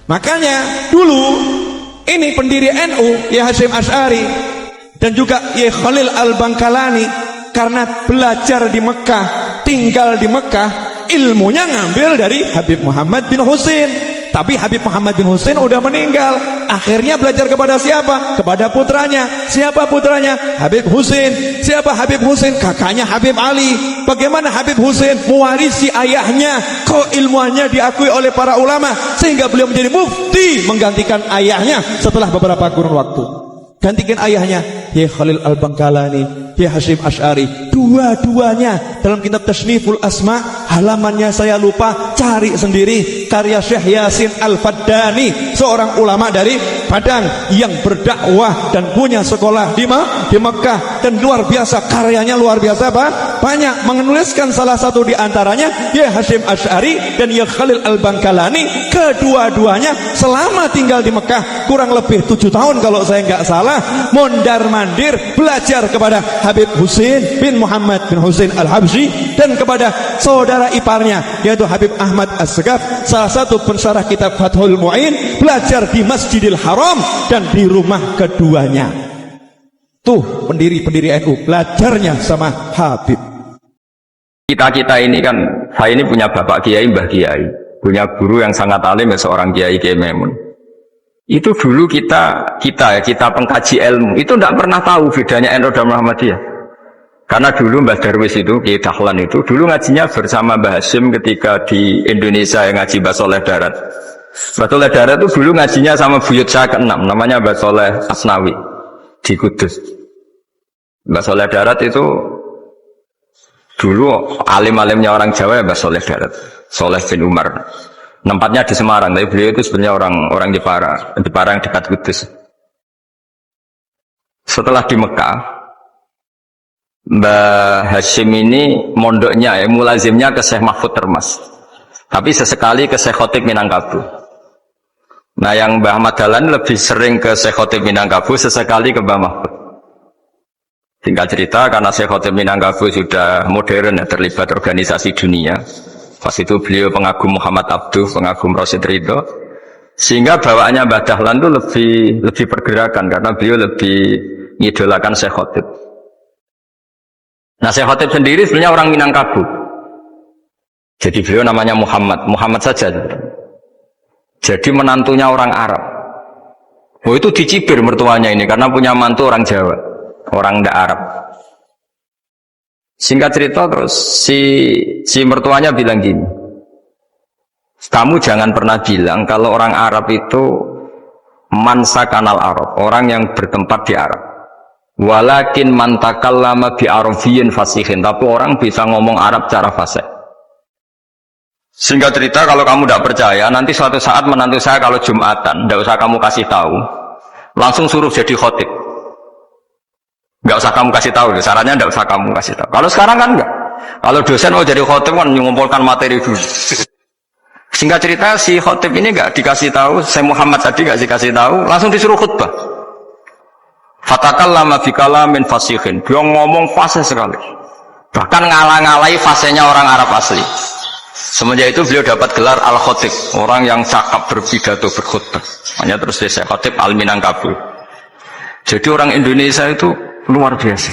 Makanya dulu ini pendiri NU Ya Hasyim Asy'ari dan juga Ya Khalil Al-Bangkalani, karena belajar di Mekah, tinggal di Mekah, ilmunya ngambil dari Habib Muhammad bin Husain. Tapi Habib Muhammad bin Husain udah meninggal. Akhirnya belajar kepada siapa? Kepada putranya. Siapa putranya? Habib Husain. Siapa Habib Husain? Kakaknya Habib Ali. Bagaimana Habib Husain mewarisi ayahnya? Keilmuannya diakui oleh para ulama sehingga beliau menjadi mufti menggantikan ayahnya setelah beberapa kurun waktu. Gantikan ayahnya Ya Khalil Al-Bangkalani, Ya Hasyim Asy'ari. Dua-duanya dalam kitab Tasniful Asma, halamannya saya lupa, cari sendiri, karya Syekh Yasin Al-Faddani, seorang ulama dari Padang yang berdakwah dan punya sekolah di Mekah, dan luar biasa, karyanya luar biasa banyak. Menuliskan salah satu di antaranya Ya Hasyim Asy'ari dan Ya Khalil Al-Bangkalani, kedua-duanya selama tinggal di Mekah kurang lebih 7 tahun kalau saya nggak salah, mondar-mandir belajar kepada Habib Husain bin Muhammad bin Husain Al-Habsyi dan kepada saudara iparnya yaitu Habib Ahmad As-Segaf, salah satu pensyarah kitab Fathul Mu'in, belajar di Masjidil Haram dan di rumah keduanya. Tuh pendiri-pendiri NU belajarnya sama Habib. Kita ini kan, saya ini punya bapak kiai, mbah kiai, punya guru yang sangat alim, seorang kiai Memun. Itu dulu kita pengkaji ilmu itu tidak pernah tahu bedanya NU dan Muhammadiyah. Karena dulu Mbah Darwis itu, Kiai Dahlan itu dulu ngajinya bersama Mbah Hasyim ketika di Indonesia yang ngaji Mbah Soleh Darat. Mbah Soleh Darat itu dulu ngajinya sama buyut saya ke-6, namanya Mbah Soleh Asnawi di Kudus. Mbah Soleh Darat itu dulu alim-alimnya orang Jawa ya Mbah Soleh Darat, Soleh bin Umar. Tempatnya di Semarang, tapi beliau itu sebenarnya orang Jepara yang dekat Kudus. Setelah di Mekah, Mbah Hasyim ini mondoknya, mulazimnya ke Syekh Mahfud Termas, tapi sesekali ke Syekh Khotib Minangkabau. Nah yang Mbah Ahmad Dahlan lebih sering ke Syekh Khotib Minangkabau, sesekali ke Mbah Mahfud. Tinggal cerita, karena Syekh Khotib Minangkabau sudah modern ya, terlibat organisasi dunia. Pas itu beliau pengagum Muhammad Abduh, pengagum Rasyid Ridho, sehingga bawaannya Mbah Dahlan itu lebih pergerakan karena beliau lebih ngidolakan Syekh Khotib. Nah Syekh Khotib sendiri sebenarnya orang Minangkabau, jadi beliau namanya Muhammad saja. Jadi menantunya orang Arab. Oh itu dicibir mertuanya ini karena punya mantu orang Jawa, orang ndak Arab. Singkat cerita terus si mertuanya bilang gini, kamu jangan pernah bilang kalau orang Arab itu mansa kanal Arab, orang yang bertempat di Arab. Walakin mantakallama bi arabiyyin fasihin, tapi orang bisa ngomong Arab cara fasih. Singkat cerita, kalau kamu tidak percaya, nanti suatu saat menantu saya kalau Jumatan, tidak usah kamu kasih tahu, langsung suruh jadi khotib. Nggak usah kamu kasih tahu, sarannya nggak usah kamu kasih tahu. Kalau sekarang kan enggak. Kalau dosen mau jadi khotib kan mengumpulkan materi dulu. Singkat cerita si khotib ini nggak dikasih tahu, saya Muhammad tadi nggak dikasih tahu, langsung disuruh khutbah. Fatakallama fi kalamin fasihin, dia ngomong fasih sekali. Bahkan ngalah-ngalahi fasihnya orang Arab asli. Semenjak itu beliau dapat gelar al-khotib, orang yang cakap berpidato berkhutbah. Hanya terus saya khotib al-Minangkabau. Jadi orang Indonesia itu luar biasa.